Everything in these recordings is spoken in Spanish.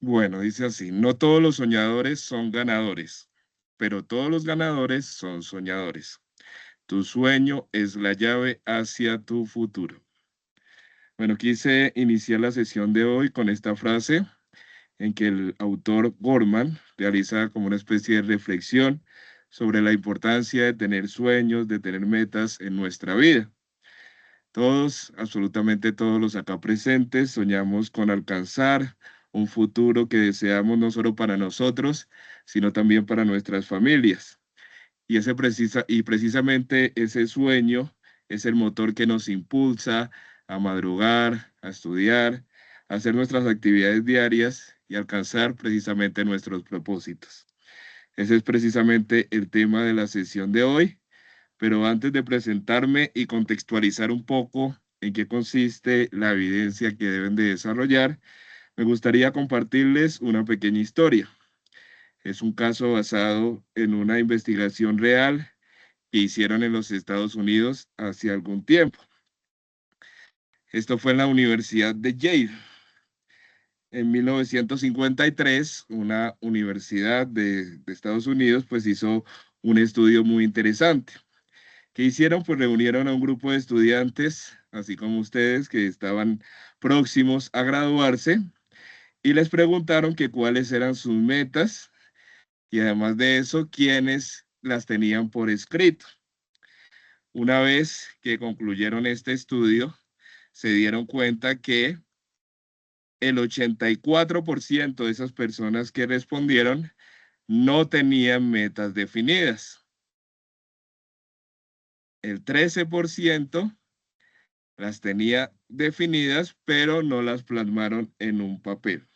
Bueno, dice así, no todos los soñadores son ganadores, pero todos los ganadores son soñadores. Tu sueño es la llave hacia tu futuro. Bueno, quise iniciar la sesión de hoy con esta frase en que el autor Gorman realiza como una especie de reflexión sobre la importancia de tener sueños, de tener metas en nuestra vida. Todos, absolutamente todos los acá presentes, soñamos con alcanzar un futuro que deseamos no solo para nosotros, sino también para nuestras familias. Y precisamente ese sueño es el motor que nos impulsa a madrugar, a estudiar, a hacer nuestras actividades diarias y alcanzar precisamente nuestros propósitos. Ese es precisamente el tema de la sesión de hoy, pero antes de presentarme y contextualizar un poco en qué consiste la evidencia que deben de desarrollar, me gustaría compartirles una pequeña historia. Es un caso basado en una investigación real que hicieron en los Estados Unidos hace algún tiempo. Esto fue en la Universidad de Yale. En 1953, una universidad de Estados Unidos pues hizo un estudio muy interesante. ¿Qué hicieron? Pues reunieron a un grupo de estudiantes, así como ustedes, que estaban próximos a graduarse y les preguntaron que cuáles eran sus metas y además de eso, quiénes las tenían por escrito. Una vez que concluyeron este estudio, se dieron cuenta que el 84% de esas personas que respondieron no tenían metas definidas. El 13% las tenía definidas, pero no las plasmaron en un papel.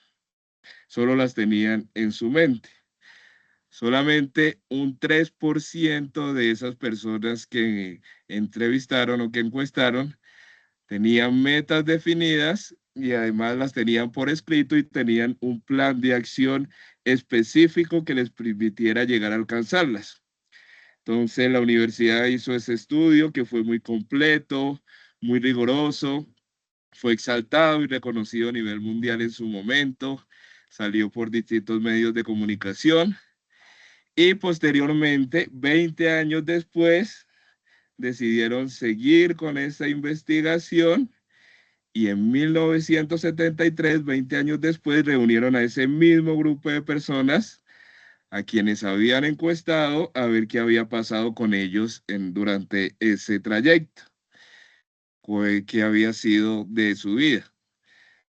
Solo las tenían en su mente. Solamente un 3% de esas personas que entrevistaron o que encuestaron tenían metas definidas y además las tenían por escrito y tenían un plan de acción específico que les permitiera llegar a alcanzarlas. Entonces la universidad hizo ese estudio que fue muy completo, muy riguroso, fue exaltado y reconocido a nivel mundial en su momento, salió por distintos medios de comunicación y posteriormente, 20 años después, decidieron seguir con esa investigación y en 1973, 20 años después, reunieron a ese mismo grupo de personas a quienes habían encuestado a ver qué había pasado con ellos durante ese trayecto, qué había sido de su vida.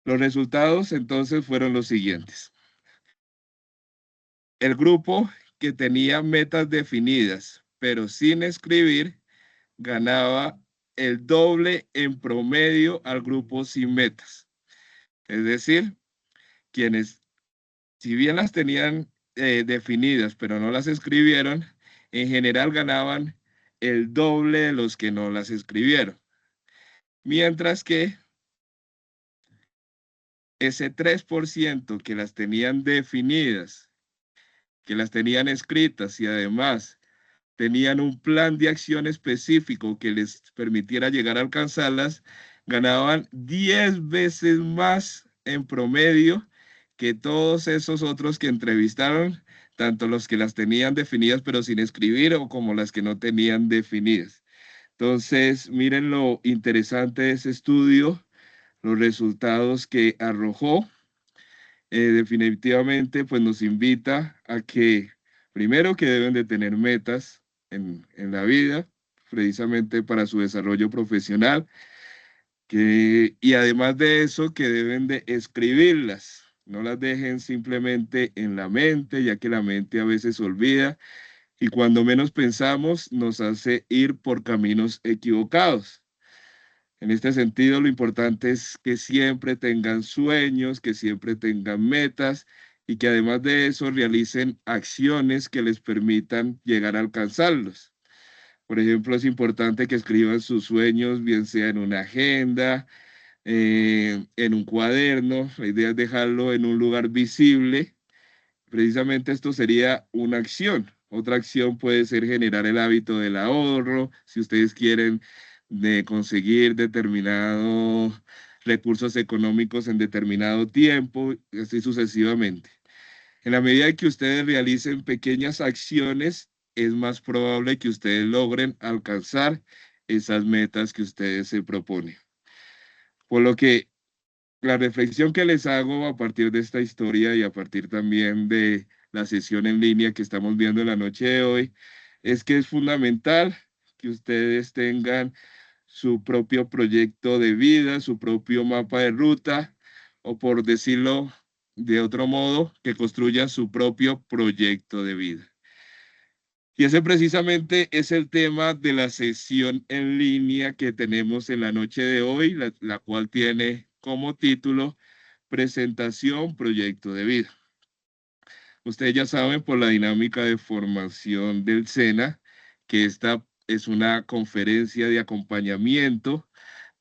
Los resultados entonces fueron los siguientes. El grupo que tenía metas definidas, pero sin escribir, ganaba el doble en promedio al grupo sin metas. Es decir, quienes, si bien las tenían definidas, pero no las escribieron, en general ganaban el doble de los que no las escribieron. Mientras que ese 3% que las tenían definidas, que las tenían escritas y además tenían un plan de acción específico que les permitiera llegar a alcanzarlas, ganaban 10 veces más en promedio que todos esos otros que entrevistaron, tanto los que las tenían definidas pero sin escribir o como las que no tenían definidas. Entonces, miren lo interesante de ese estudio, los resultados que arrojó. Definitivamente, pues nos invita a que, primero, que deben de tener metas en la vida, precisamente para su desarrollo profesional, y además de eso, que deben de escribirlas, no las dejen simplemente en la mente, ya que la mente a veces olvida y cuando menos pensamos nos hace ir por caminos equivocados. En este sentido, lo importante es que siempre tengan sueños, que siempre tengan metas y que además de eso realicen acciones que les permitan llegar a alcanzarlos. Por ejemplo, es importante que escriban sus sueños, bien sea en una agenda, en un cuaderno. La idea es dejarlo en un lugar visible. Precisamente esto sería una acción. Otra acción puede ser generar el hábito del ahorro. Si ustedes quieren de conseguir determinado recursos económicos en determinado tiempo, y así sucesivamente. En la medida que ustedes realicen pequeñas acciones, es más probable que ustedes logren alcanzar esas metas que ustedes se proponen. Por lo que la reflexión que les hago a partir de esta historia y a partir también de la sesión en línea que estamos viendo en la noche de hoy, es que es fundamental que ustedes tengan su propio proyecto de vida, su propio mapa de ruta, o por decirlo de otro modo, que construyan su propio proyecto de vida. Y ese precisamente es el tema de la sesión en línea que tenemos en la noche de hoy, la cual tiene como título Presentación Proyecto de Vida. Ustedes ya saben por la dinámica de formación del SENA que esta es una conferencia de acompañamiento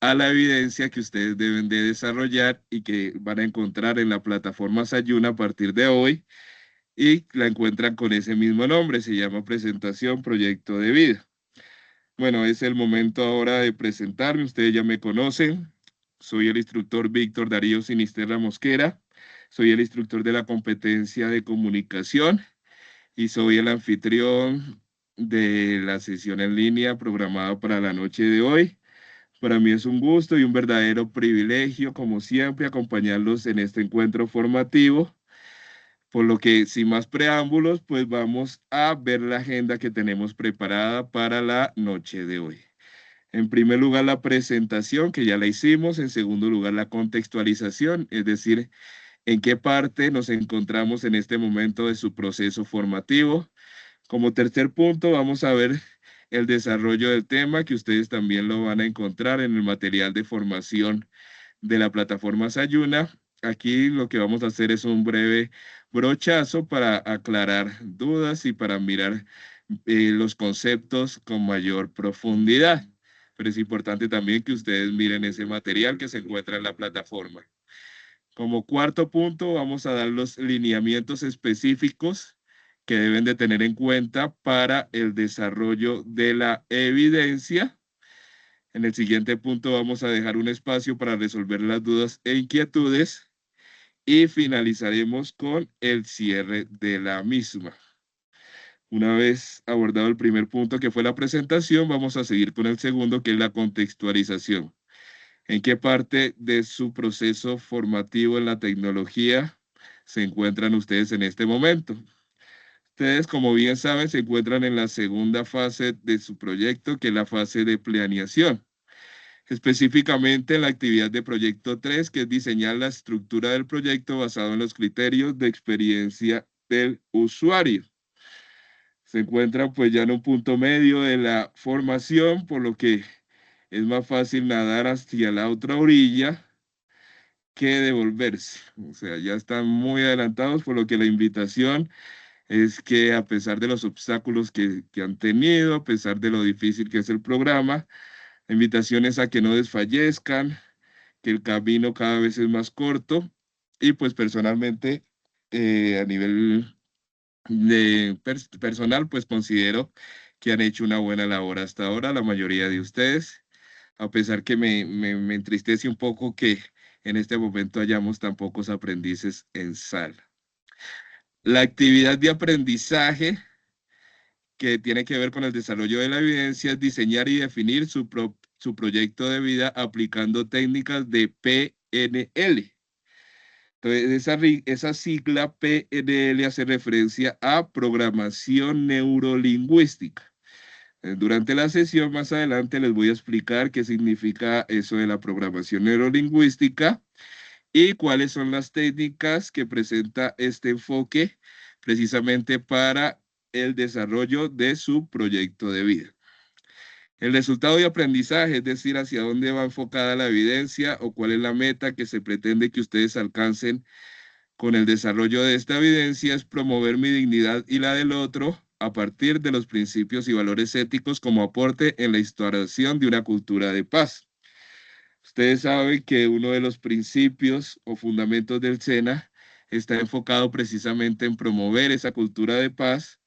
a la evidencia que ustedes deben de desarrollar y que van a encontrar en la plataforma Sayuna a partir de hoy, y la encuentran con ese mismo nombre, se llama Presentación Proyecto de Vida. Bueno, es el momento ahora de presentarme, ustedes ya me conocen, soy el instructor Víctor Darío Sinisterra Mosquera, soy el instructor de la competencia de comunicación y soy el anfitrión de la sesión en línea programada para la noche de hoy. Para mí es un gusto y un verdadero privilegio, como siempre, acompañarlos en este encuentro formativo. Por lo que, sin más preámbulos, pues vamos a ver la agenda que tenemos preparada para la noche de hoy. En primer lugar, la presentación, que ya la hicimos. En segundo lugar, la contextualización, es decir, en qué parte nos encontramos en este momento de su proceso formativo. Como tercer punto, vamos a ver el desarrollo del tema, que ustedes también lo van a encontrar en el material de formación de la plataforma Sayuna. Aquí lo que vamos a hacer es un breve brochazo para aclarar dudas y para mirar los conceptos con mayor profundidad. Pero es importante también que ustedes miren ese material que se encuentra en la plataforma. Como cuarto punto, vamos a dar los lineamientos específicos que deben de tener en cuenta para el desarrollo de la evidencia. En el siguiente punto vamos a dejar un espacio para resolver las dudas e inquietudes y finalizaremos con el cierre de la misma. Una vez abordado el primer punto, que fue la presentación, vamos a seguir con el segundo, que es la contextualización. ¿En qué parte de su proceso formativo en la tecnología se encuentran ustedes en este momento? Ustedes, como bien saben, se encuentran en la segunda fase de su proyecto, que es la fase de planeación. Específicamente en la actividad de proyecto 3, que es diseñar la estructura del proyecto basado en los criterios de experiencia del usuario. Se encuentran pues ya en un punto medio de la formación, por lo que es más fácil nadar hacia la otra orilla que devolverse. O sea, ya están muy adelantados, por lo que la invitación es que, a pesar de los obstáculos que han tenido, a pesar de lo difícil que es el programa, la invitación es a que no desfallezcan, que el camino cada vez es más corto, y pues personalmente, a nivel personal, pues considero que han hecho una buena labor hasta ahora, la mayoría de ustedes, a pesar que me entristece un poco que en este momento hayamos tan pocos aprendices en sala. La actividad de aprendizaje que tiene que ver con el desarrollo de la evidencia es diseñar y definir su proyecto de vida aplicando técnicas de PNL. Entonces, esa sigla PNL hace referencia a programación neurolingüística. Durante la sesión más adelante les voy a explicar qué significa eso de la programación neurolingüística y cuáles son las técnicas que presenta este enfoque precisamente para el desarrollo de su proyecto de vida. El resultado de aprendizaje, es decir, hacia dónde va enfocada la evidencia o cuál es la meta que se pretende que ustedes alcancen con el desarrollo de esta evidencia, es promover mi dignidad y la del otro a partir de los principios y valores éticos como aporte en la instauración de una cultura de paz. Ustedes saben que uno de los principios o fundamentos del SENA está enfocado precisamente en promover esa cultura de paz,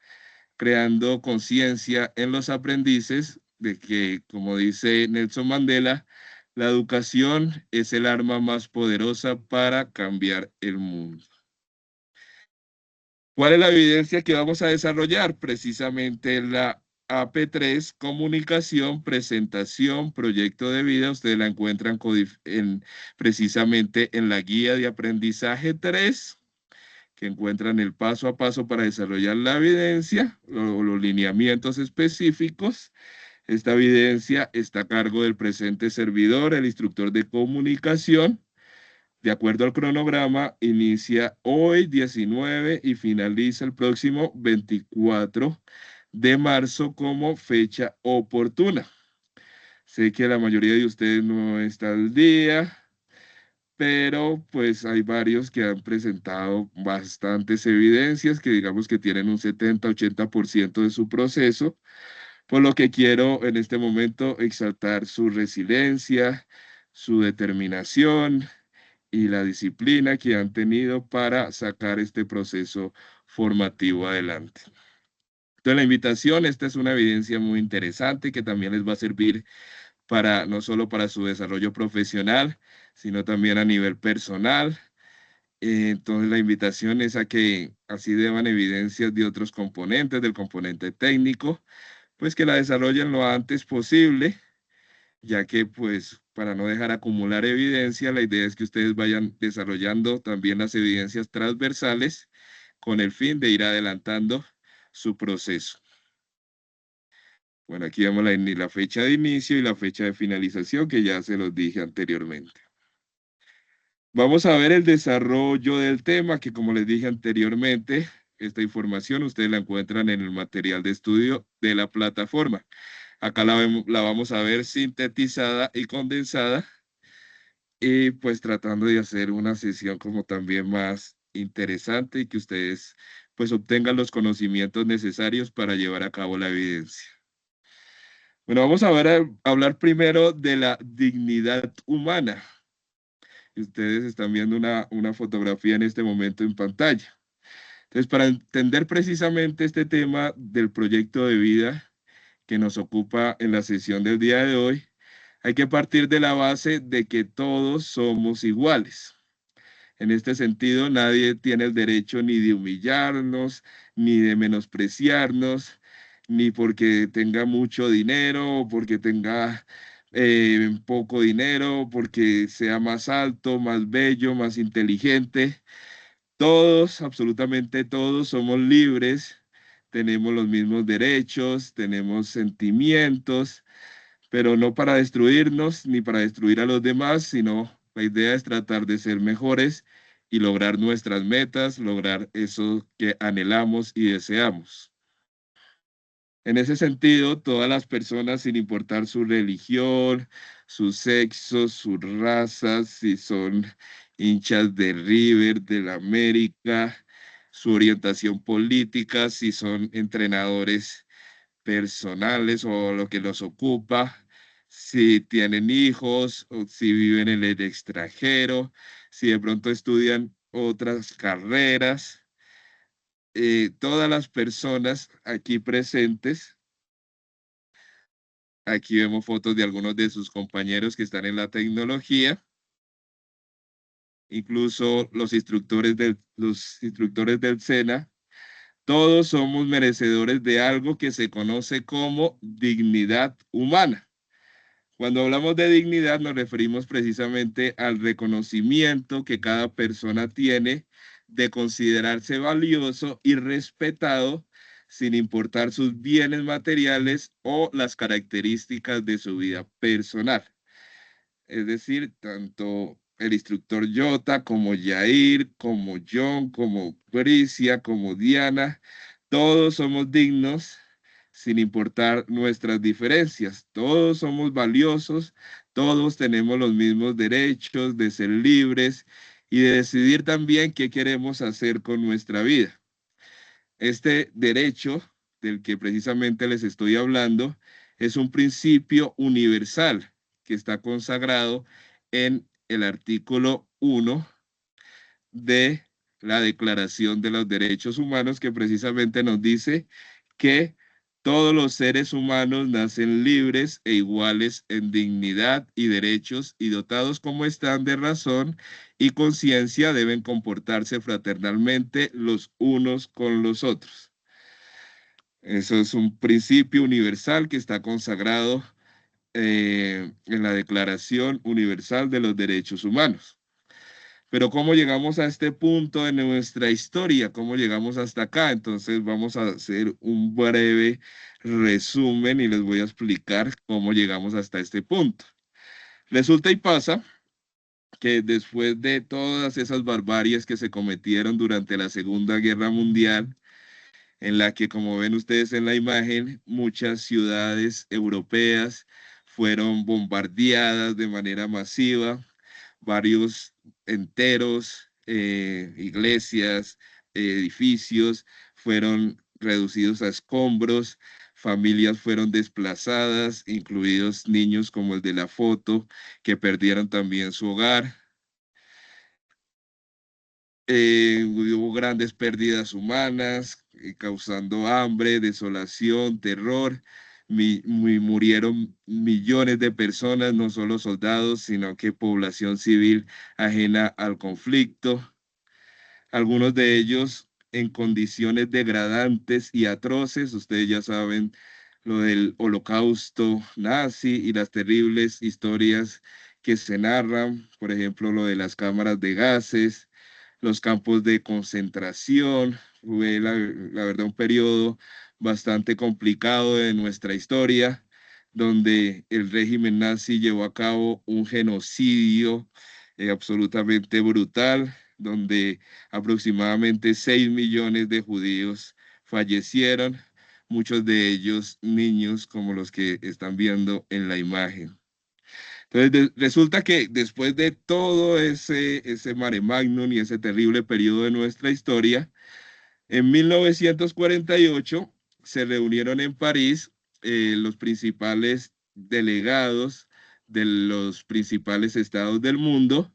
creando conciencia en los aprendices de que, como dice Nelson Mandela, La educación es el arma más poderosa para cambiar el mundo. ¿Cuál es la evidencia que vamos a desarrollar? Precisamente la AP3, comunicación, presentación, proyecto de vida. Ustedes la encuentran precisamente en la guía de aprendizaje 3, que encuentran el paso a paso para desarrollar la evidencia o los lineamientos específicos. Esta evidencia está a cargo del presente servidor, el instructor de comunicación. De acuerdo al cronograma, inicia hoy 19 y finaliza el próximo 24 de marzo como fecha oportuna. Sé que la mayoría de ustedes no está al día, pero pues hay varios que han presentado bastantes evidencias que digamos que tienen un 70-80% de su proceso, por lo que quiero en este momento exaltar su resiliencia, su determinación y la disciplina que han tenido para sacar este proceso formativo adelante. Entonces, la invitación, esta es una evidencia muy interesante que también les va a servir para no solo para su desarrollo profesional, sino también a nivel personal. Entonces, la invitación es a que así deban evidencias de otros componentes, del componente técnico, pues que la desarrollen lo antes posible, ya que pues para no dejar acumular evidencia, la idea es que ustedes vayan desarrollando también las evidencias transversales con el fin de ir adelantando su proceso. Bueno, aquí vemos la fecha de inicio y la fecha de finalización que ya se los dije anteriormente. Vamos a ver el desarrollo del tema que como les dije anteriormente, esta información ustedes la encuentran en el material de estudio de la plataforma. Acá la vamos a ver sintetizada y condensada y pues tratando de hacer una sesión como también más interesante y que ustedes pues obtengan los conocimientos necesarios para llevar a cabo la evidencia. Bueno, vamos a ver, hablar primero de la dignidad humana. Ustedes están viendo una fotografía en este momento en pantalla. Entonces, para entender precisamente este tema del proyecto de vida que nos ocupa en la sesión del día de hoy, hay que partir de la base de que todos somos iguales. En este sentido, nadie tiene el derecho ni de humillarnos, ni de menospreciarnos, ni porque tenga mucho dinero, o porque tenga poco dinero, porque sea más alto, más bello, más inteligente. Todos, absolutamente todos, somos libres, tenemos los mismos derechos, tenemos sentimientos, pero no para destruirnos ni para destruir a los demás, sino la idea es tratar de ser mejores y lograr nuestras metas, lograr eso que anhelamos y deseamos. En ese sentido, todas las personas, sin importar su religión, su sexo, sus razas, si son hinchas de River, de la América, su orientación política, si son entrenadores personales o lo que los ocupa, si tienen hijos o si viven en el extranjero, si de pronto estudian otras carreras, todas las personas aquí presentes, aquí vemos fotos de algunos de sus compañeros que están en la tecnología, incluso los instructores del SENA, todos somos merecedores de algo que se conoce como dignidad humana. Cuando hablamos de dignidad nos referimos precisamente al reconocimiento que cada persona tiene de considerarse valioso y respetado sin importar sus bienes materiales o las características de su vida personal. Es decir, tanto el instructor Jota como Yair, como John, como Bricia, como Diana, todos somos dignos sin importar nuestras diferencias. Todos somos valiosos, todos tenemos los mismos derechos de ser libres y de decidir también qué queremos hacer con nuestra vida. Este derecho del que precisamente les estoy hablando es un principio universal que está consagrado en el artículo 1 de la Declaración de los Derechos Humanos, que precisamente nos dice que Todos los seres humanos nacen libres e iguales en dignidad y derechos y dotados como están de razón y conciencia deben comportarse fraternalmente los unos con los otros. Eso es un principio universal que está consagrado en la Declaración Universal de los Derechos Humanos. Pero ¿cómo llegamos a este punto en nuestra historia? ¿Cómo llegamos hasta acá? Entonces vamos a hacer un breve resumen y les voy a explicar cómo llegamos hasta este punto. Resulta y pasa que después de todas esas barbaries que se cometieron durante la Segunda Guerra Mundial, en la que, como ven ustedes en la imagen, muchas ciudades europeas fueron bombardeadas de manera masiva, varios enteros, iglesias, edificios fueron reducidos a escombros, familias fueron desplazadas, incluidos niños como el de la foto, que perdieron también su hogar. Hubo grandes pérdidas humanas, causando hambre, desolación, terror. Murieron millones de personas, no solo soldados, sino que población civil ajena al conflicto. Algunos de ellos en condiciones degradantes y atroces. Ustedes ya saben lo del holocausto nazi y las terribles historias que se narran, por ejemplo, lo de las cámaras de gases, los campos de concentración. Fue la verdad un periodo bastante complicado de nuestra historia, donde el régimen nazi llevó a cabo un genocidio absolutamente brutal, donde aproximadamente 6 millones de judíos fallecieron, muchos de ellos niños como los que están viendo en la imagen. Entonces, resulta que después de todo ese mare magnum y ese terrible periodo de nuestra historia, en 1948 se reunieron en París los principales delegados de los principales estados del mundo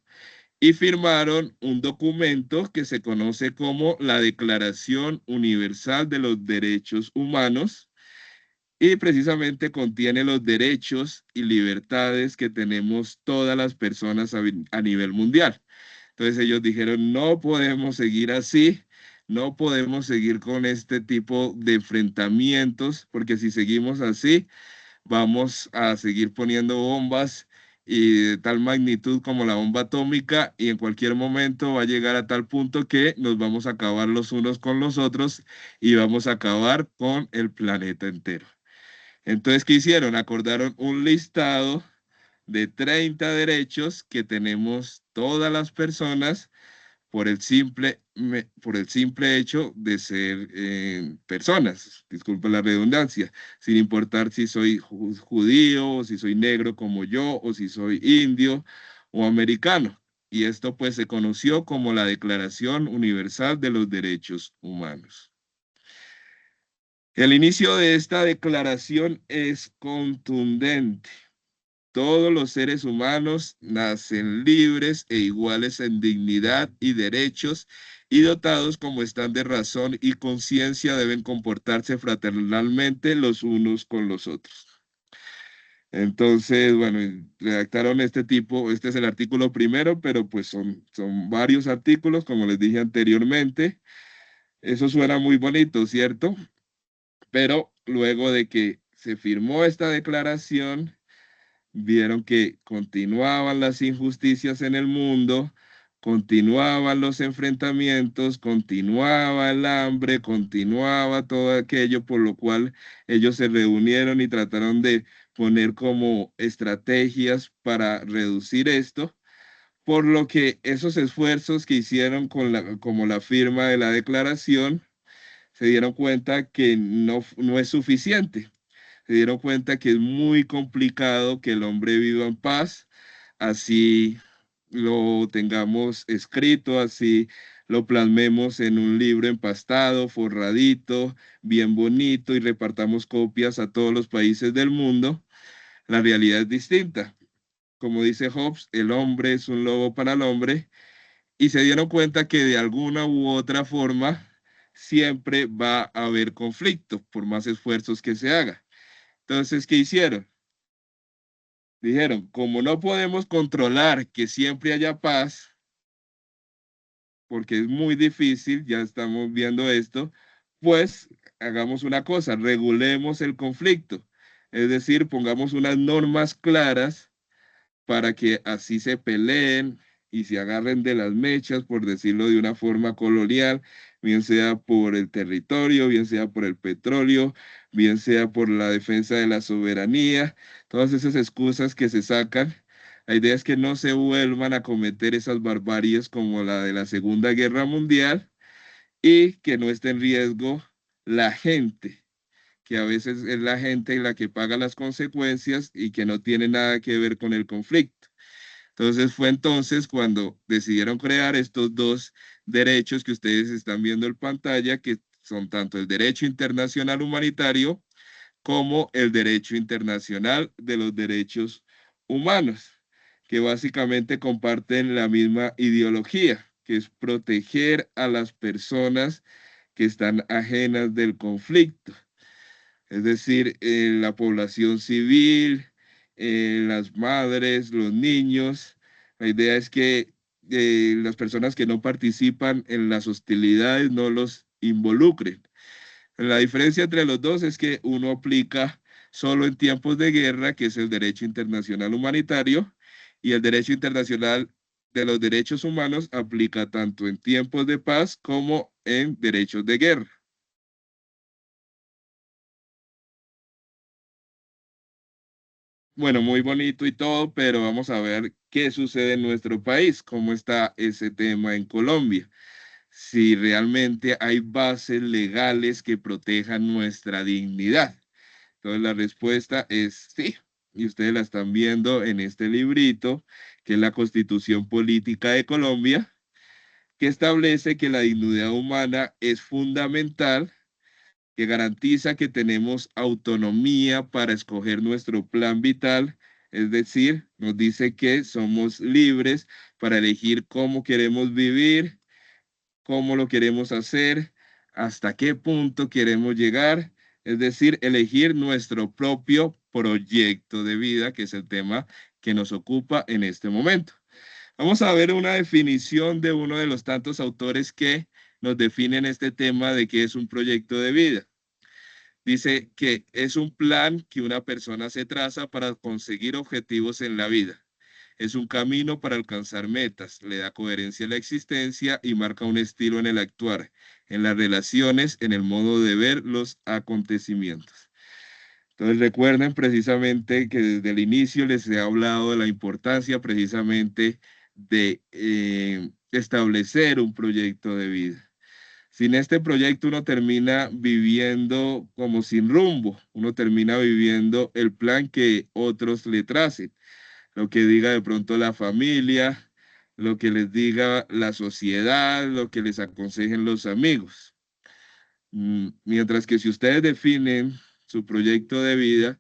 y firmaron un documento que se conoce como la Declaración Universal de los Derechos Humanos y precisamente contiene los derechos y libertades que tenemos todas las personas a nivel mundial. Entonces ellos dijeron, no podemos seguir así, no podemos seguir con este tipo de enfrentamientos, porque si seguimos así, vamos a seguir poniendo bombas y de tal magnitud como la bomba atómica y en cualquier momento va a llegar a tal punto que nos vamos a acabar los unos con los otros y vamos a acabar con el planeta entero. Entonces, ¿qué hicieron? Acordaron un listado de 30 derechos que tenemos todas las personas por el simple hecho de ser personas, disculpa la redundancia, sin importar si soy judío, o si soy negro como yo, o si soy indio o americano. Y esto pues se conoció como la Declaración Universal de los Derechos Humanos. El inicio de esta declaración es contundente. Todos los seres humanos nacen libres e iguales en dignidad y derechos y dotados como están de razón y conciencia deben comportarse fraternalmente los unos con los otros. Entonces, bueno, redactaron este tipo, este es el artículo primero, pero pues son varios artículos, como les dije anteriormente. Eso suena muy bonito, ¿cierto? Pero luego de que se firmó esta declaración, vieron que continuaban las injusticias en el mundo, continuaban los enfrentamientos, continuaba el hambre, continuaba todo aquello, por lo cual ellos se reunieron y trataron de poner como estrategias para reducir esto, por lo que esos esfuerzos que hicieron como la firma de la declaración, se dieron cuenta que no es suficiente, se dieron cuenta que es muy complicado que el hombre viva en paz, así lo tengamos escrito, así lo plasmemos en un libro empastado, forradito, bien bonito y repartamos copias a todos los países del mundo. La realidad es distinta. Como dice Hobbes, el hombre es un lobo para el hombre y se dieron cuenta que de alguna u otra forma siempre va a haber conflicto, por más esfuerzos que se haga. Entonces, ¿qué hicieron? Dijeron, como no podemos controlar que siempre haya paz, porque es muy difícil, ya estamos viendo esto, pues hagamos una cosa, regulemos el conflicto. Es decir, pongamos unas normas claras para que así se peleen y se agarren de las mechas, por decirlo de una forma colonial, bien sea por el territorio, bien sea por el petróleo, bien sea por la defensa de la soberanía, todas esas excusas que se sacan. La idea es que no se vuelvan a cometer esas barbaries como la de la Segunda Guerra Mundial y que no esté en riesgo la gente, que a veces es la gente la que paga las consecuencias y que no tiene nada que ver con el conflicto. Entonces fue entonces cuando decidieron crear estos dos derechos que ustedes están viendo en pantalla, que son tanto el derecho internacional humanitario como el derecho internacional de los derechos humanos, que básicamente comparten la misma ideología, que es proteger a las personas que están ajenas del conflicto, es decir, la población civil, las madres, los niños. La idea es que las personas que no participan en las hostilidades no los involucren. La diferencia entre los dos es que uno aplica solo en tiempos de guerra, que es el derecho internacional humanitario, y el derecho internacional de los derechos humanos aplica tanto en tiempos de paz como en derechos de guerra. Bueno, muy bonito y todo, pero vamos a ver qué sucede en nuestro país, cómo está ese tema en Colombia, si realmente hay bases legales que protejan nuestra dignidad. Entonces la respuesta es sí, y ustedes la están viendo en este librito, que es la Constitución Política de Colombia, que establece que la dignidad humana es fundamental, que garantiza que tenemos autonomía para escoger nuestro plan vital, es decir, nos dice que somos libres para elegir cómo queremos vivir, cómo lo queremos hacer, hasta qué punto queremos llegar, es decir, elegir nuestro propio proyecto de vida, que es el tema que nos ocupa en este momento. Vamos a ver una definición de uno de los tantos autores que nos definen este tema de qué es un proyecto de vida. Dice que es un plan que una persona se traza para conseguir objetivos en la vida. Es un camino para alcanzar metas, le da coherencia a la existencia y marca un estilo en el actuar, en las relaciones, en el modo de ver los acontecimientos. Entonces recuerden precisamente que desde el inicio les he hablado de la importancia precisamente de establecer un proyecto de vida. Sin este proyecto uno termina viviendo como sin rumbo, uno termina viviendo el plan que otros le tracen, lo que diga de pronto la familia, lo que les diga la sociedad, lo que les aconsejen los amigos. Mientras que si ustedes definen su proyecto de vida,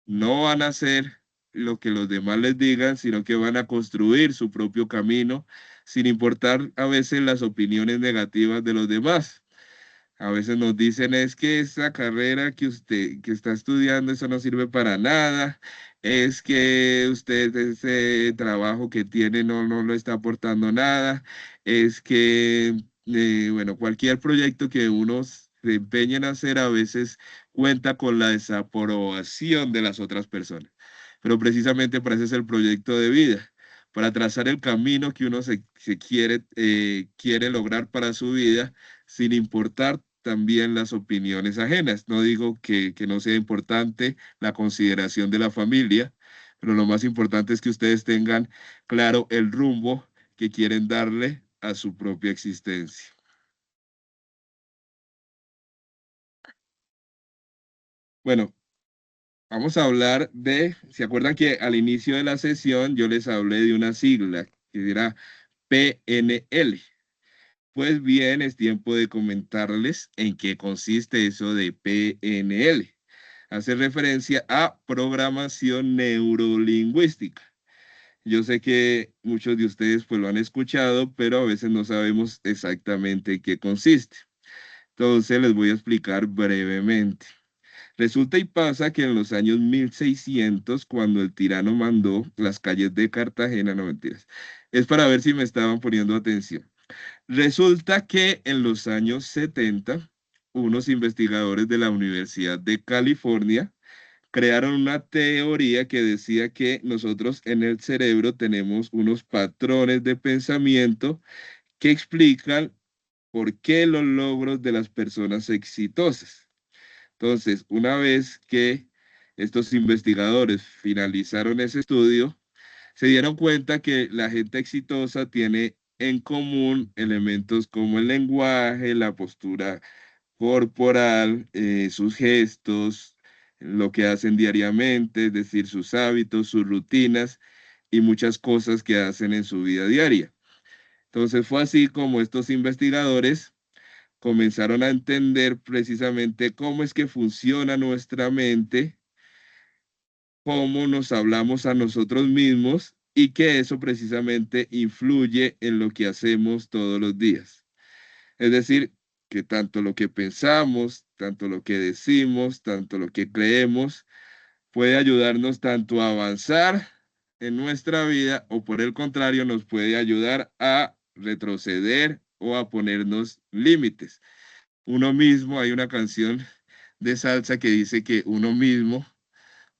no van a hacer lo que los demás les digan, sino que van a construir su propio camino, sin importar a veces las opiniones negativas de los demás. A veces nos dicen es que esa carrera que usted que está estudiando, eso no sirve para nada, es que usted ese trabajo que tiene no lo está aportando nada, es que, bueno, cualquier proyecto que uno se empeñe en hacer a veces cuenta con la desaprobación de las otras personas. Pero precisamente para eso es el proyecto de vida, para trazar el camino que uno se quiere lograr para su vida sin importar también las opiniones ajenas. No digo que no sea importante la consideración de la familia, pero lo más importante es que ustedes tengan claro el rumbo que quieren darle a su propia existencia. Bueno, vamos a hablar ¿se acuerdan que al inicio de la sesión yo les hablé de una sigla que era PNL? Pues bien, es tiempo de comentarles en qué consiste eso de PNL. Hace referencia a programación neurolingüística. Yo sé que muchos de ustedes pues lo han escuchado, pero a veces no sabemos exactamente qué consiste. Entonces les voy a explicar brevemente. Resulta y pasa que en los años 1600, cuando el tirano mandó las calles de Cartagena, no mentiras, es para ver si me estaban poniendo atención. Resulta que en los años 70, unos investigadores de la Universidad de California crearon una teoría que decía que nosotros en el cerebro tenemos unos patrones de pensamiento que explican por qué los logros de las personas exitosas. Entonces, una vez que estos investigadores finalizaron ese estudio, se dieron cuenta que la gente exitosa tiene en común elementos como el lenguaje, la postura corporal, sus gestos, lo que hacen diariamente, es decir, sus hábitos, sus rutinas y muchas cosas que hacen en su vida diaria. Entonces fue así como estos investigadores comenzaron a entender precisamente cómo es que funciona nuestra mente, cómo nos hablamos a nosotros mismos y que eso precisamente influye en lo que hacemos todos los días. Es decir, que tanto lo que pensamos, tanto lo que decimos, tanto lo que creemos, puede ayudarnos tanto a avanzar en nuestra vida o por el contrario nos puede ayudar a retroceder o a ponernos límites. Uno mismo, hay una canción de salsa que dice que uno mismo,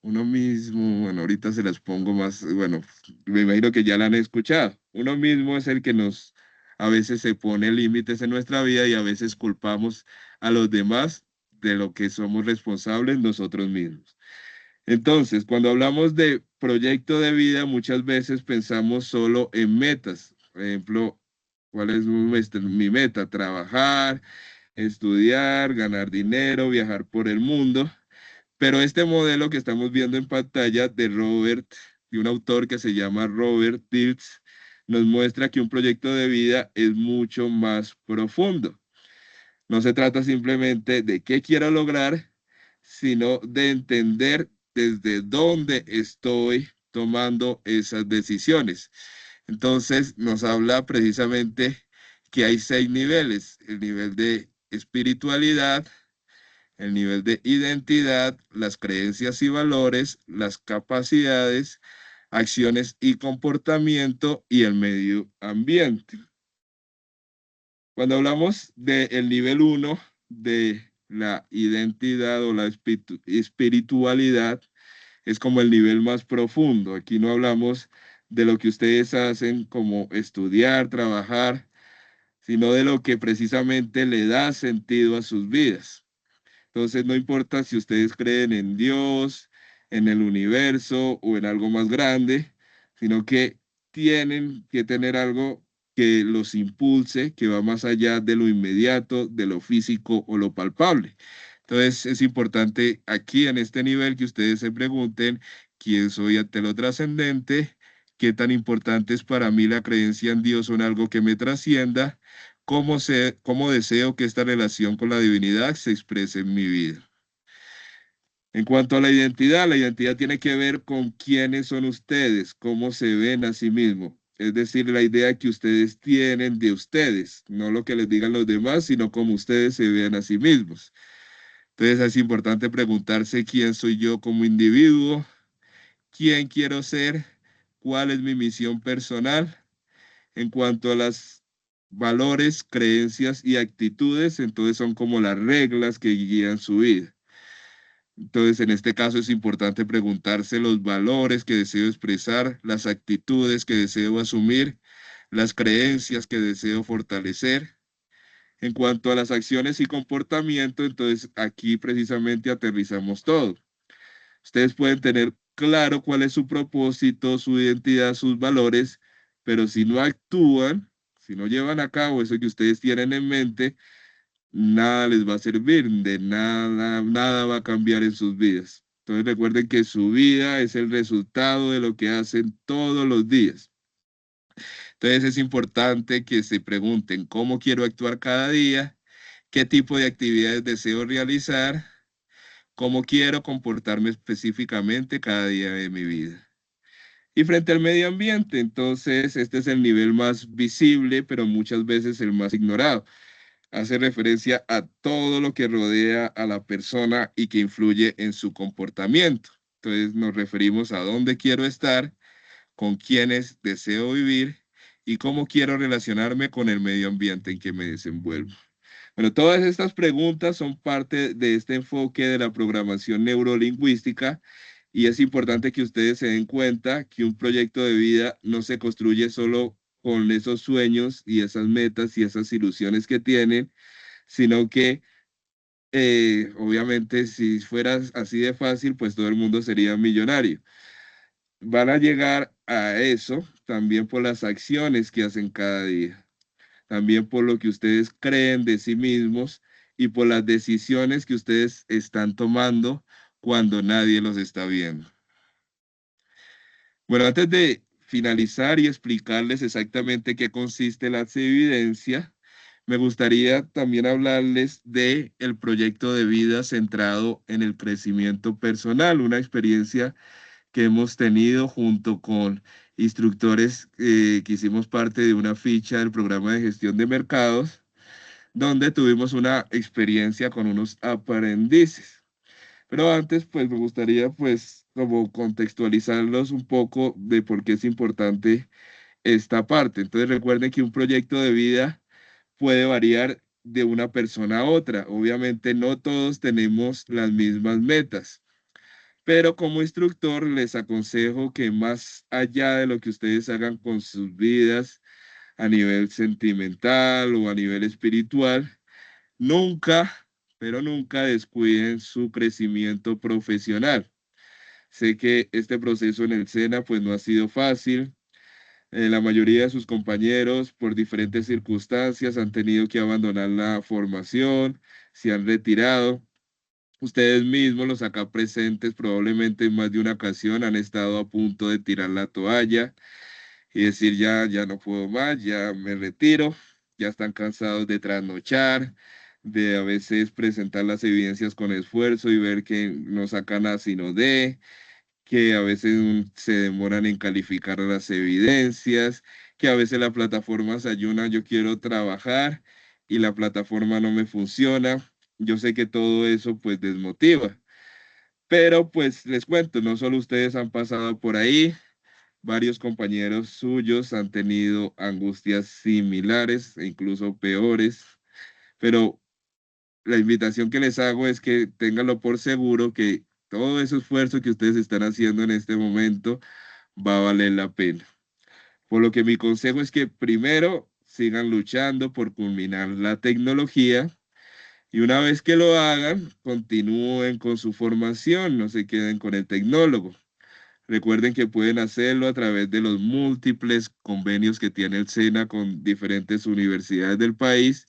bueno, ahorita se las pongo más, bueno, me imagino que ya la han escuchado. Uno mismo es el que nos, a veces se pone límites en nuestra vida y a veces culpamos a los demás de lo que somos responsables nosotros mismos. Entonces, cuando hablamos de proyecto de vida, muchas veces pensamos solo en metas. Por ejemplo, ¿cuál es mi meta? Trabajar, estudiar, ganar dinero, viajar por el mundo. Pero este modelo que estamos viendo en pantalla de un autor que se llama Robert Dilts, nos muestra que un proyecto de vida es mucho más profundo. No se trata simplemente de qué quiero lograr, sino de entender desde dónde estoy tomando esas decisiones. Entonces nos habla precisamente que hay 6 niveles: el nivel de espiritualidad, el nivel de identidad, las creencias y valores, las capacidades, acciones y comportamiento y el medio ambiente. Cuando hablamos del nivel uno de la identidad o la espiritualidad, es como el nivel más profundo. Aquí no hablamos de lo que ustedes hacen como estudiar, trabajar, sino de lo que precisamente le da sentido a sus vidas. Entonces, no importa si ustedes creen en Dios, en el universo o en algo más grande, sino que tienen que tener algo que los impulse, que va más allá de lo inmediato, de lo físico o lo palpable. Entonces, es importante aquí en este nivel que ustedes se pregunten quién soy ante lo trascendente, qué tan importante es para mí la creencia en Dios o en algo que me trascienda, cómo deseo que esta relación con la divinidad se exprese en mi vida. En cuanto a la identidad tiene que ver con quiénes son ustedes, cómo se ven a sí mismos. Es decir, la idea que ustedes tienen de ustedes, no lo que les digan los demás, sino cómo ustedes se ven a sí mismos. Entonces es importante preguntarse quién soy yo como individuo, quién quiero ser, cuál es mi misión personal. En cuanto a las valores, creencias y actitudes, entonces son como las reglas que guían su vida. Entonces, en este caso es importante preguntarse los valores que deseo expresar, las actitudes que deseo asumir, las creencias que deseo fortalecer. En cuanto a las acciones y comportamiento, entonces aquí precisamente aterrizamos todo. Ustedes pueden tener claro cuál es su propósito, su identidad, sus valores, pero si no actúan, si no llevan a cabo eso que ustedes tienen en mente, nada les va a servir, de nada, nada va a cambiar en sus vidas. Entonces recuerden que su vida es el resultado de lo que hacen todos los días. Entonces es importante que se pregunten cómo quiero actuar cada día, qué tipo de actividades deseo realizar, cómo quiero comportarme específicamente cada día de mi vida. Y frente al medio ambiente, entonces este es el nivel más visible, pero muchas veces el más ignorado. hace referencia a todo lo que rodea a la persona y que influye en su comportamiento. Entonces nos referimos a dónde quiero estar, con quiénes deseo vivir y cómo quiero relacionarme con el medio ambiente en que me desenvuelvo. Bueno, todas estas preguntas son parte de este enfoque de la programación neurolingüística y es importante que ustedes se den cuenta que un proyecto de vida no se construye solo con esos sueños y esas metas y esas ilusiones que tienen, sino que obviamente si fuera así de fácil, pues todo el mundo sería millonario. Van a llegar a eso también por las acciones que hacen cada día, también por lo que ustedes creen de sí mismos y por las decisiones que ustedes están tomando cuando nadie los está viendo. Bueno, antes de finalizar y explicarles exactamente qué consiste la evidencia, me gustaría también hablarles de el proyecto de vida centrado en el crecimiento personal, una experiencia que hemos tenido junto con instructores que hicimos parte de una ficha del programa de gestión de mercados, donde tuvimos una experiencia con unos aprendices. Pero antes, pues me gustaría, pues, como contextualizarlos un poco de por qué es importante esta parte. Entonces, recuerden que un proyecto de vida puede variar de una persona a otra. Obviamente, no todos tenemos las mismas metas. Pero como instructor les aconsejo que más allá de lo que ustedes hagan con sus vidas a nivel sentimental o a nivel espiritual, nunca, pero nunca descuiden su crecimiento profesional. Sé que este proceso en el SENA pues no ha sido fácil. La mayoría de sus compañeros por diferentes circunstancias han tenido que abandonar la formación, se han retirado. Ustedes mismos, los acá presentes, probablemente en más de una ocasión han estado a punto de tirar la toalla y decir ya no puedo más, ya me retiro, ya están cansados de trasnochar, de a veces presentar las evidencias con esfuerzo y ver que no sacan A sino D, que a veces se demoran en calificar las evidencias, que a veces la plataforma se ayuna, yo quiero trabajar y la plataforma no me funciona. Yo sé que todo eso pues desmotiva, pero pues les cuento, no solo ustedes han pasado por ahí, varios compañeros suyos han tenido angustias similares e incluso peores, pero la invitación que les hago es que ténganlo por seguro que todo ese esfuerzo que ustedes están haciendo en este momento va a valer la pena. Por lo que mi consejo es que primero sigan luchando por culminar la tecnología y una vez que lo hagan, continúen con su formación, no se queden con el tecnólogo. Recuerden que pueden hacerlo a través de los múltiples convenios que tiene el SENA con diferentes universidades del país,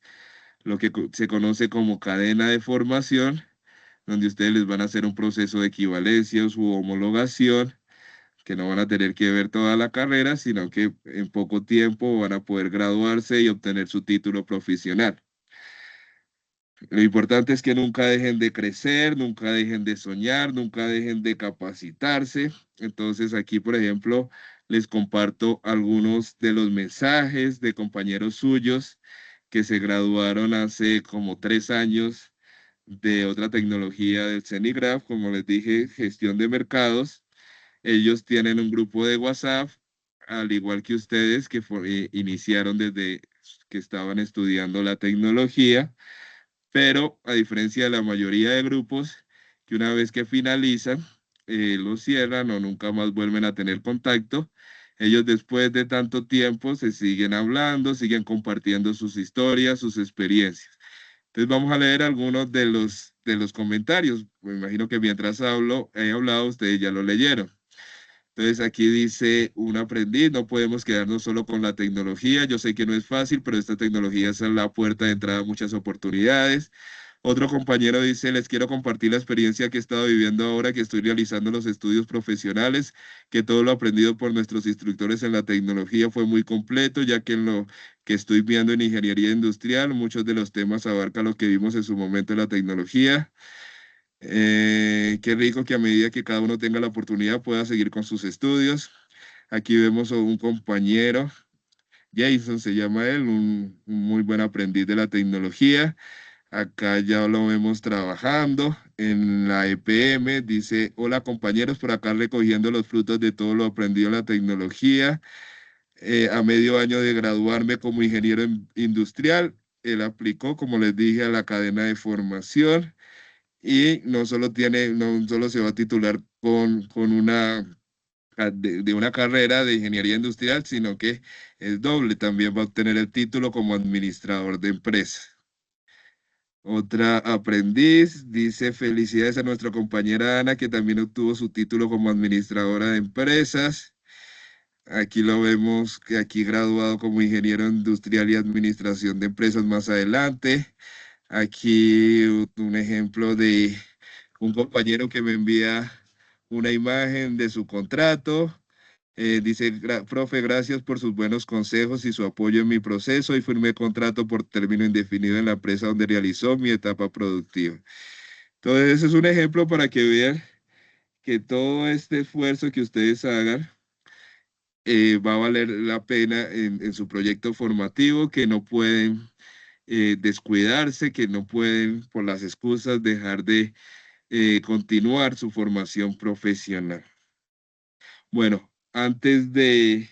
lo que se conoce como cadena de formación, donde ustedes les van a hacer un proceso de equivalencia o su homologación, que no van a tener que ver toda la carrera, sino que en poco tiempo van a poder graduarse y obtener su título profesional. Lo importante es que nunca dejen de crecer, nunca dejen de soñar, nunca dejen de capacitarse. Entonces aquí, por ejemplo, les comparto algunos de los mensajes de compañeros suyos que se graduaron hace como 3 años de otra tecnología del CENIGRAPH, como les dije, gestión de mercados. Ellos tienen un grupo de WhatsApp, al igual que ustedes que iniciaron desde que estaban estudiando la tecnología, pero a diferencia de la mayoría de grupos que una vez que finalizan, lo cierran o nunca más vuelven a tener contacto, ellos después de tanto tiempo se siguen hablando, siguen compartiendo sus historias, sus experiencias. Entonces vamos a leer algunos de los comentarios. Me imagino que mientras he hablado, ustedes ya lo leyeron. Entonces aquí dice un aprendiz, no podemos quedarnos solo con la tecnología. Yo sé que no es fácil, pero esta tecnología es la puerta de entrada a muchas oportunidades. Otro compañero dice, les quiero compartir la experiencia que he estado viviendo ahora que estoy realizando los estudios profesionales, que todo lo aprendido por nuestros instructores en la tecnología fue muy completo, ya que en lo que estoy viendo en ingeniería industrial, muchos de los temas abarcan lo que vimos en su momento en la tecnología. Qué rico que a medida que cada uno tenga la oportunidad pueda seguir con sus estudios. Aquí vemos a un compañero Jason se llama él, un muy buen aprendiz de la tecnología. Acá ya lo vemos trabajando en la EPM. Dice, hola compañeros, por acá recogiendo los frutos de todo lo aprendido en la tecnología. A medio año de graduarme como ingeniero industrial, él aplicó, como les dije, a la cadena de formación y no solo se va a titular con de una carrera de ingeniería industrial, sino que es doble, también va a obtener el título como administrador de empresas. Otra aprendiz dice felicidades a nuestra compañera Ana, que también obtuvo su título como administradora de empresas. Aquí lo vemos que aquí graduado como ingeniero industrial y administración de empresas más adelante. Aquí un ejemplo de un compañero que me envía una imagen de su contrato. Dice, profe, gracias por sus buenos consejos y su apoyo en mi proceso y firmé contrato por término indefinido en la empresa donde realizó mi etapa productiva. Entonces, ese es un ejemplo para que vean que todo este esfuerzo que ustedes hagan va a valer la pena en su proyecto formativo, que no pueden descuidarse, que no pueden, por las excusas, dejar de continuar su formación profesional. Bueno, antes de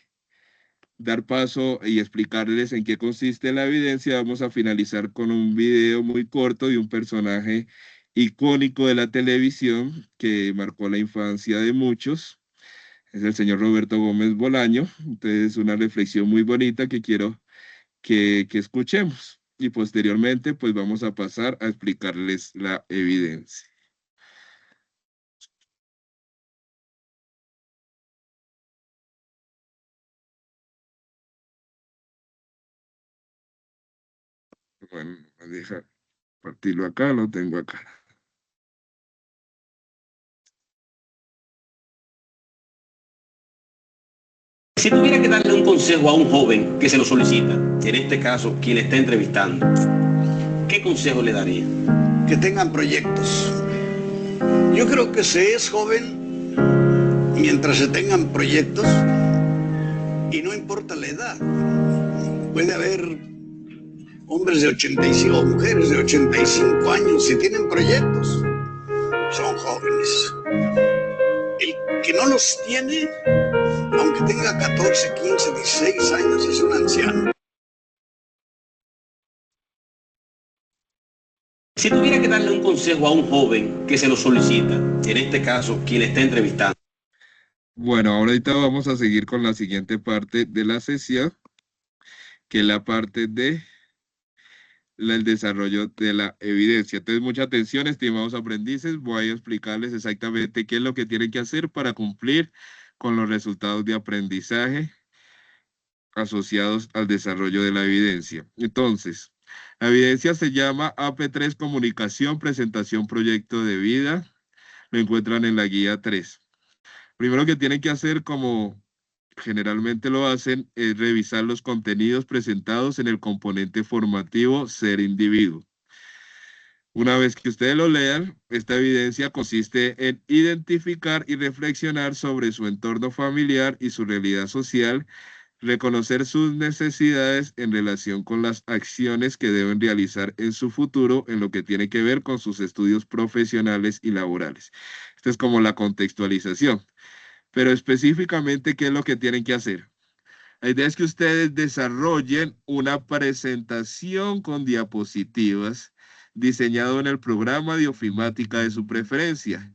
dar paso y explicarles en qué consiste la evidencia, vamos a finalizar con un video muy corto de un personaje icónico de la televisión que marcó la infancia de muchos. Es el señor Roberto Gómez Bolaño. Entonces, una reflexión muy bonita que quiero que escuchemos. Y posteriormente, pues vamos a pasar a explicarles la evidencia. Bueno, deja partirlo acá, lo tengo acá. Si tuviera que darle un consejo a un joven que se lo solicita, en este caso quien le está entrevistando, ¿qué consejo le daría? Que tengan proyectos. Yo creo que se es joven mientras se tengan proyectos y no importa la edad. Puede haber hombres de 85 o mujeres de 85 años si tienen proyectos. Son jóvenes. El que no los tiene, aunque tenga 14, 15, 16 años, es un anciano. Si tuviera que darle un consejo a un joven que se lo solicita, en este caso quien le está entrevistando. Bueno, ahorita vamos a seguir con la siguiente parte de la sesión, que es la parte de el desarrollo de la evidencia. Entonces, mucha atención, estimados aprendices. Voy a explicarles exactamente qué es lo que tienen que hacer para cumplir con los resultados de aprendizaje asociados al desarrollo de la evidencia. Entonces, la evidencia se llama AP3 Comunicación, Presentación, Proyecto de Vida. Lo encuentran en la guía 3. Primero que tienen que hacer, como generalmente lo hacen, es revisar los contenidos presentados en el componente formativo Ser Individuo. Una vez que ustedes lo lean, esta evidencia consiste en identificar y reflexionar sobre su entorno familiar y su realidad social, reconocer sus necesidades en relación con las acciones que deben realizar en su futuro en lo que tiene que ver con sus estudios profesionales y laborales. Esta es como la contextualización. Pero específicamente, ¿qué es lo que tienen que hacer? La idea es que ustedes desarrollen una presentación con diapositivas diseñado en el programa de ofimática de su preferencia,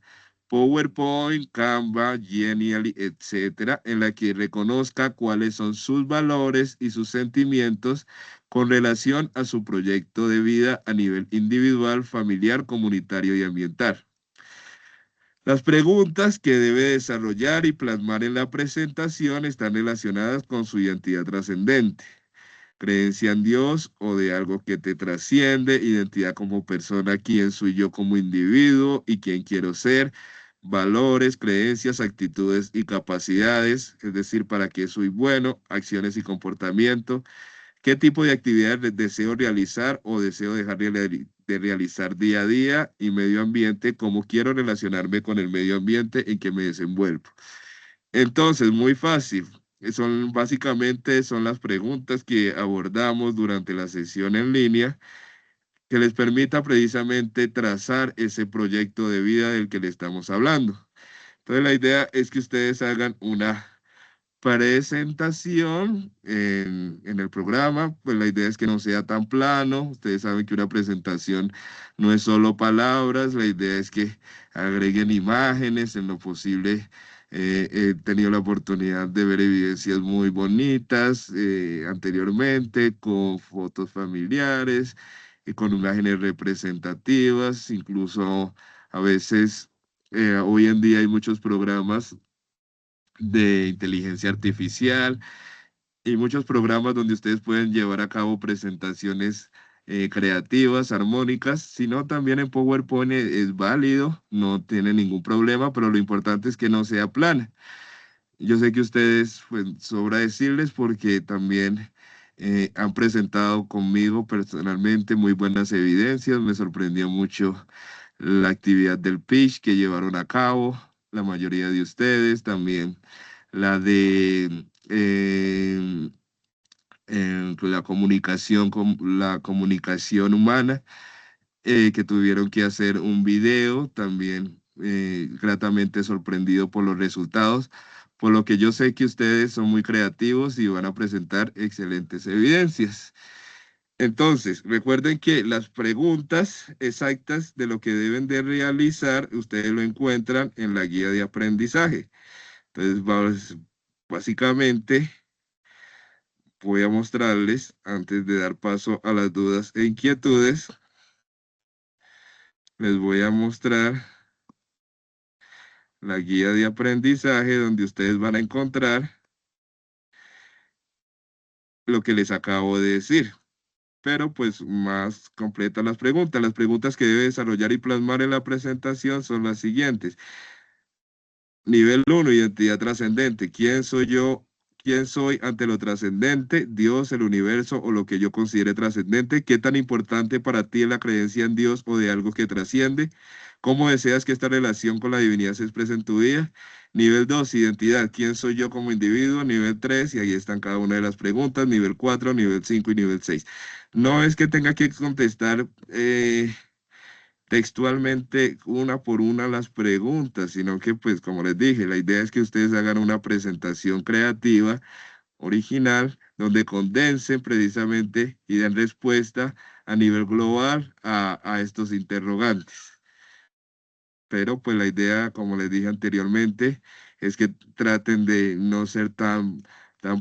PowerPoint, Canva, Genially, etcétera, en la que reconozca cuáles son sus valores y sus sentimientos con relación a su proyecto de vida a nivel individual, familiar, comunitario y ambiental. Las preguntas que debe desarrollar y plasmar en la presentación están relacionadas con su identidad trascendente, creencia en Dios o de algo que te trasciende, identidad como persona, quién soy yo como individuo y quién quiero ser, valores, creencias, actitudes y capacidades, es decir, para qué soy bueno, acciones y comportamiento, qué tipo de actividades deseo realizar o deseo dejar de realizar día a día y medio ambiente, cómo quiero relacionarme con el medio ambiente en que me desenvuelvo. Entonces, muy fácil. Son las preguntas que abordamos durante la sesión en línea que les permita precisamente trazar ese proyecto de vida del que le estamos hablando. Entonces la idea es que ustedes hagan una presentación en el programa, pues la idea es que no sea tan plano. Ustedes saben que una presentación no es solo palabras, la idea es que agreguen imágenes en lo posible. He tenido la oportunidad de ver evidencias muy bonitas anteriormente, con fotos familiares y con imágenes representativas, incluso a veces hoy en día hay muchos programas de inteligencia artificial y muchos programas donde ustedes pueden llevar a cabo presentaciones creativas, armónicas, sino también en PowerPoint es válido, no tiene ningún problema, pero lo importante es que no sea plana. Yo sé que ustedes, pues, sobra decirles porque también han presentado conmigo personalmente muy buenas evidencias. Me sorprendió mucho la actividad del pitch que llevaron a cabo, la mayoría de ustedes, también la de la comunicación humana, que tuvieron que hacer un video, también gratamente sorprendido por los resultados, por lo que yo sé que ustedes son muy creativos y van a presentar excelentes evidencias. Entonces, recuerden que las preguntas exactas de lo que deben de realizar, ustedes lo encuentran en la guía de aprendizaje. Entonces, básicamente, voy a mostrarles, antes de dar paso a las dudas e inquietudes, les voy a mostrar la guía de aprendizaje donde ustedes van a encontrar lo que les acabo de decir, pero pues más completas las preguntas. Las preguntas que debe desarrollar y plasmar en la presentación son las siguientes. Nivel 1, identidad trascendente. ¿Quién soy yo? ¿Quién soy ante lo trascendente? Dios, el universo o lo que yo considere trascendente. ¿Qué tan importante para ti es la creencia en Dios o de algo que trasciende? ¿Cómo deseas que esta relación con la divinidad se exprese en tu vida? Nivel 2, identidad. ¿Quién soy yo como individuo? Nivel 3, y ahí están cada una de las preguntas. Nivel 4, nivel 5 y nivel 6. No es que tenga que contestar textualmente una por una las preguntas, sino que pues como les dije, la idea es que ustedes hagan una presentación creativa, original, donde condensen precisamente y den respuesta a nivel global a estos interrogantes. Pero pues la idea, como les dije anteriormente, es que traten de no ser tan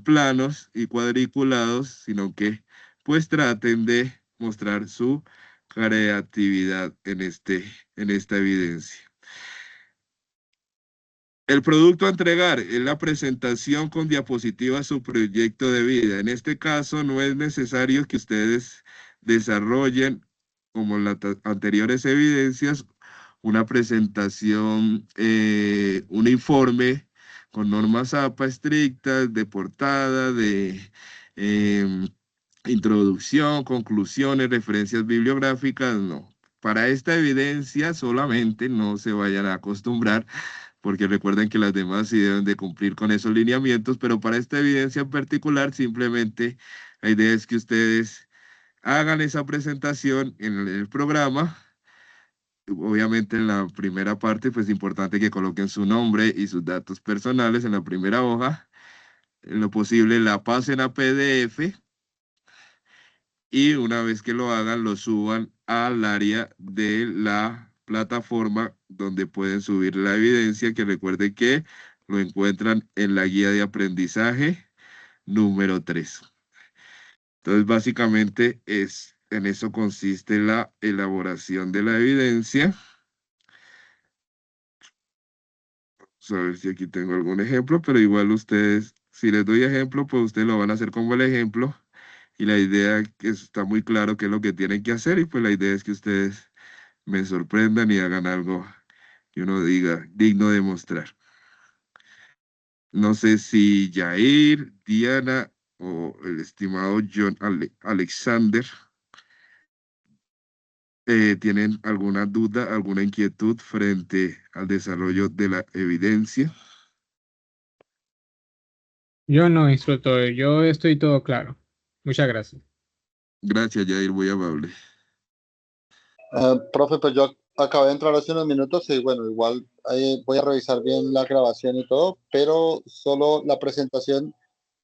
planos y cuadriculados, sino que pues traten de mostrar su creatividad en esta evidencia. El producto a entregar es la presentación con diapositivas su proyecto de vida. En este caso, no es necesario que ustedes desarrollen, como en las anteriores evidencias, una presentación, un informe con normas APA estrictas, de portada, de em, introducción, conclusiones, referencias bibliográficas, no. Para esta evidencia solamente no se vayan a acostumbrar porque recuerden que las demás sí deben de cumplir con esos lineamientos, pero para esta evidencia en particular, simplemente la idea es que ustedes hagan esa presentación en el programa. Obviamente en la primera parte, pues es importante que coloquen su nombre y sus datos personales en la primera hoja. En lo posible la pasen a PDF y una vez que lo hagan, lo suban al área de la plataforma donde pueden subir la evidencia, que recuerden que lo encuentran en la guía de aprendizaje número 3. Entonces, básicamente en eso consiste la elaboración de la evidencia. Vamos a ver si aquí tengo algún ejemplo, pero igual ustedes, si les doy ejemplo, pues ustedes lo van a hacer como el ejemplo. Y la idea que está muy claro qué es lo que tienen que hacer y pues la idea es que ustedes me sorprendan y hagan algo que uno diga digno de mostrar. No sé si Jair, Diana o el estimado John Alexander tienen alguna duda, alguna inquietud frente al desarrollo de la evidencia. Yo no, instructor, yo estoy todo claro. Muchas gracias. Gracias, Jair, muy amable. Profe, pues yo acabé de entrar hace unos minutos y bueno, igual voy a revisar bien la grabación y todo, pero solo la presentación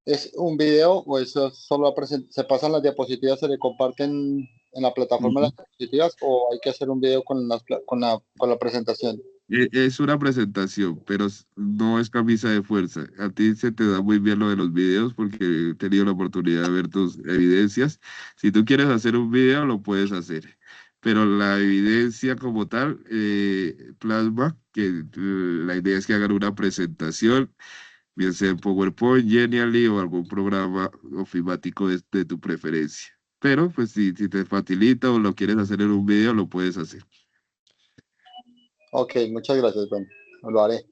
es un video o eso es solo se pasan las diapositivas, se le comparten en la plataforma Ujú. las diapositivas o hay que hacer un video con con la presentación. Es una presentación, pero no es camisa de fuerza. A ti se te da muy bien lo de los videos porque he tenido la oportunidad de ver tus evidencias. Si tú quieres hacer un video, lo puedes hacer. Pero la evidencia como tal, plasma, que la idea es que hagan una presentación, bien sea en PowerPoint, Genially o algún programa ofimático de tu preferencia. Pero pues si te facilita o lo quieres hacer en un video, lo puedes hacer. Ok, muchas gracias, bueno, lo haré.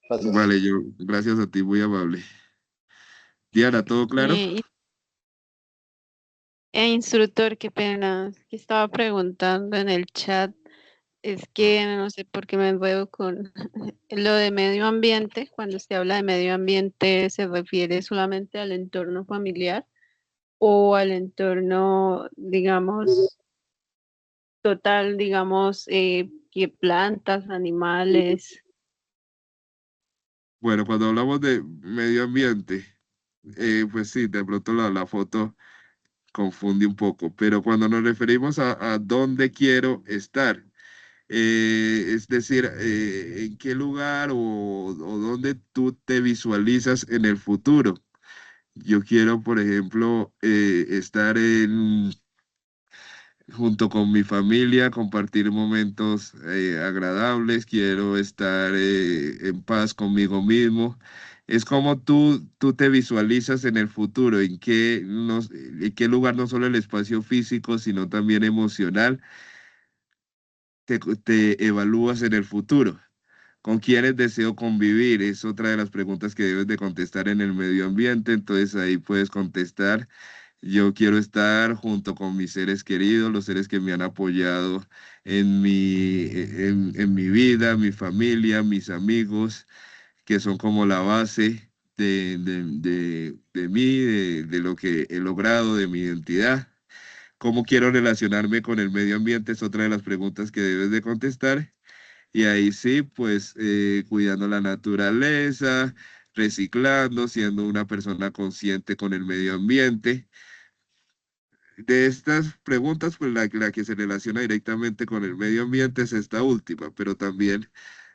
Gracias. Vale, gracias a ti, muy amable. Diana, ¿todo claro? Instructor, qué pena, que estaba preguntando en el chat, es que no sé por qué me enredo con lo de medio ambiente. Cuando se habla de medio ambiente, ¿se refiere solamente al entorno familiar o al entorno, digamos, total, digamos, que plantas, animales? Bueno, cuando hablamos de medio ambiente, pues sí, de pronto la foto confunde un poco, pero cuando nos referimos a dónde quiero estar, es decir, en qué lugar o dónde tú te visualizas en el futuro. Yo quiero, por ejemplo, estar junto con mi familia, compartir momentos agradables, quiero estar en paz conmigo mismo. Es como tú te visualizas en el futuro, en qué lugar no solo el espacio físico, sino también emocional, te evalúas en el futuro. ¿Con quiénes deseo convivir? Es otra de las preguntas que debes de contestar en el medio ambiente. Entonces ahí puedes contestar, yo quiero estar junto con mis seres queridos, los seres que me han apoyado en mi vida, mi familia, mis amigos, que son como la base de mí, de lo que he logrado, de mi identidad. ¿Cómo quiero relacionarme con el medio ambiente? Es otra de las preguntas que debes de contestar. Y ahí sí, pues cuidando la naturaleza, reciclando, siendo una persona consciente con el medio ambiente. De estas preguntas, pues la que se relaciona directamente con el medio ambiente es esta última, pero también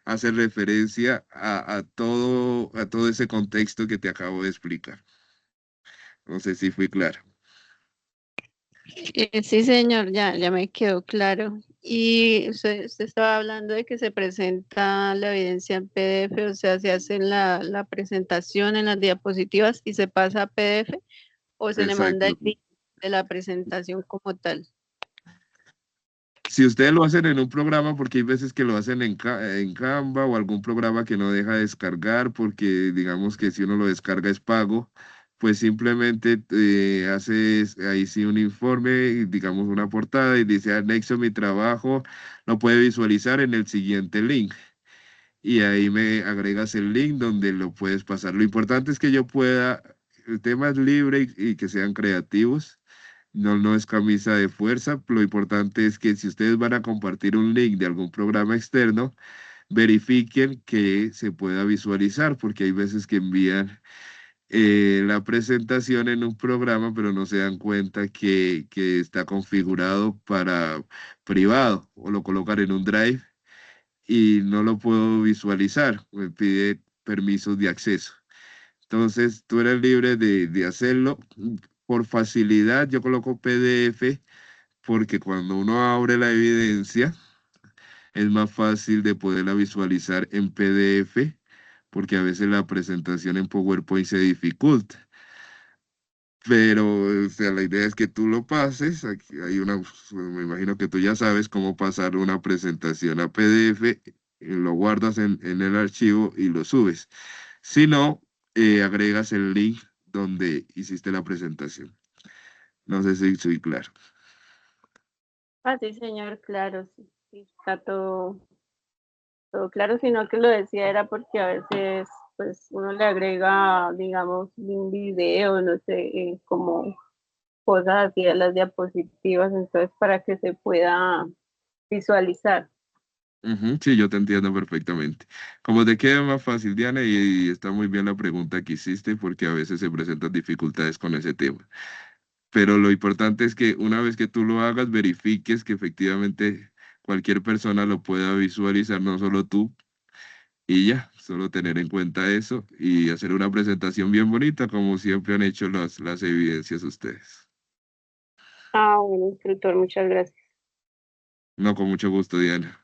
hace referencia a todo ese contexto que te acabo de explicar. No sé si fui claro. Sí, señor, ya me quedó claro. Y usted estaba hablando de que se presenta la evidencia en PDF, o sea, se hace la presentación en las diapositivas y se pasa a PDF o se le manda el Exacto. link de la presentación como tal. Si ustedes lo hacen en un programa, porque hay veces que lo hacen en Canva o algún programa que no deja descargar, porque digamos que si uno lo descarga es pago, pues simplemente haces ahí sí un informe, y digamos una portada y dice anexo mi trabajo, lo puede visualizar en el siguiente link. Y ahí me agregas el link donde lo puedes pasar. Lo importante es que yo pueda, el tema es libre y que sean creativos. No es camisa de fuerza. Lo importante es que si ustedes van a compartir un link de algún programa externo, verifiquen que se pueda visualizar, porque hay veces que envían la presentación en un programa, pero no se dan cuenta que está configurado para privado o lo colocan en un drive y no lo puedo visualizar. Me pide permisos de acceso. Entonces, tú eres libre de hacerlo. Por facilidad, yo coloco PDF porque cuando uno abre la evidencia, es más fácil de poderla visualizar en PDF, porque a veces la presentación en PowerPoint se dificulta. Pero, o sea, la idea es que tú lo pases. Aquí hay me imagino que tú ya sabes cómo pasar una presentación a PDF, lo guardas en el archivo y lo subes. Si no, agregas el link donde hiciste la presentación. No sé si soy claro. Ah, sí, señor, claro, sí, sí, está todo claro, sino que lo decía era porque a veces pues uno le agrega, digamos, un video, no sé, como cosas así a las diapositivas, entonces para que se pueda visualizar. Ujú, sí, yo te entiendo perfectamente. Como te queda más fácil, Diana, y está muy bien la pregunta que hiciste porque a veces se presentan dificultades con ese tema. Pero lo importante es que una vez que tú lo hagas, verifiques que efectivamente cualquier persona lo pueda visualizar, no solo tú, y ya, solo tener en cuenta eso y hacer una presentación bien bonita, como siempre han hecho las evidencias ustedes. Ah, bueno, instructor, muchas gracias. No, con mucho gusto, Diana.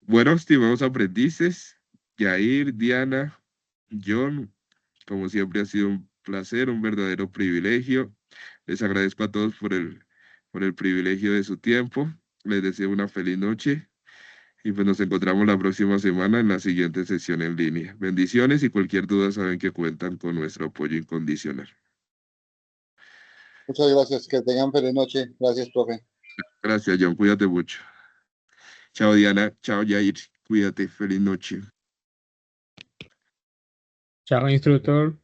Bueno, estimados aprendices, Yair, Diana, John, como siempre ha sido un placer, un verdadero privilegio. Les agradezco a todos por el privilegio de su tiempo. Les deseo una feliz noche y pues nos encontramos la próxima semana en la siguiente sesión en línea. Bendiciones y cualquier duda saben que cuentan con nuestro apoyo incondicional. Muchas gracias. Que tengan feliz noche. Gracias, profe. Gracias, John. Cuídate mucho. Chao, Diana. Chao, Yair. Cuídate. Feliz noche. Chao, instructor.